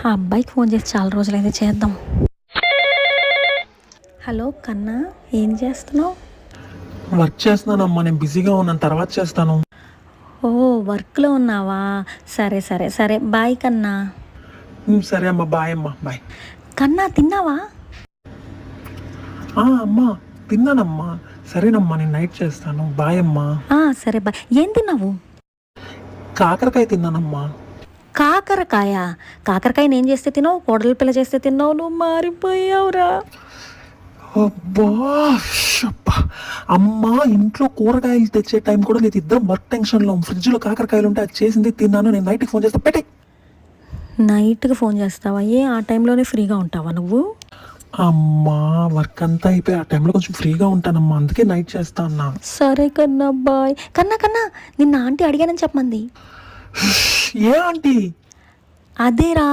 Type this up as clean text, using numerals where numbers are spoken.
ఆ అబ్బాయికి ఫోన్ చేసి చాలా రోజులైంది, చేద్దాం. హలో కన్నా, ఏం చేస్తున్నావు? వర్క్ చేస్తున్నానమ్మా, నేను బిజీగా ఉన్నాను, తర్వాత చేస్తాను. ఓ, వర్క్లో ఉన్నావా? సరే సరే సరే, బాయ్ కన్నా. సరే అమ్మా, బాయ్ అమ్మా, బాయ్. కన్నా, తిన్నావా? అమ్మా తిన్నానమ్మా. సరేనమ్మా, నేను నైట్ చేస్తాను, బాయ్ అమ్మా. సరే బాయ్. ఏం తిన్నావు? కాకరకాయ తిన్నానమ్మా. కాకరకాయ? కాకరకాయ నేను చేస్తే తిన్నావు, కోడలి పిల్ల చేస్తే తిన్నావు, నువ్వు మారిపోయావురా. అబ్బా, అబ్బా. అమ్మా, ఇంట్లో కూరగాయలు తెచ్చే టైం కూడా లేదు, ఇద్దరం వర్క్ టెన్షన్లో. ఫ్రిడ్జ్లో కాకరకాయలు ఉంటే అది చేసింది తిన్నాను. నేను నైట్కి ఫోన్ చేస్తా, పెట్టే. నైట్కి ఫోన్ చేస్తావా? ఆ టైంలోనే ఫ్రీగా ఉంటావా నువ్వు? అమ్మా, వర్క్ అంతా అయిపోయి ఆ టైంలో కొంచెం ఫ్రీగా ఉంటానమ్మా, అందుకే నైట్ చేస్తా అన్నా. సరే కన్నా, బాయ్. కన్నా కన్నా, నిన్న ఆంటీ అడిగానని చెప్పమంది. ఏ ఆంటీ? అదేరా,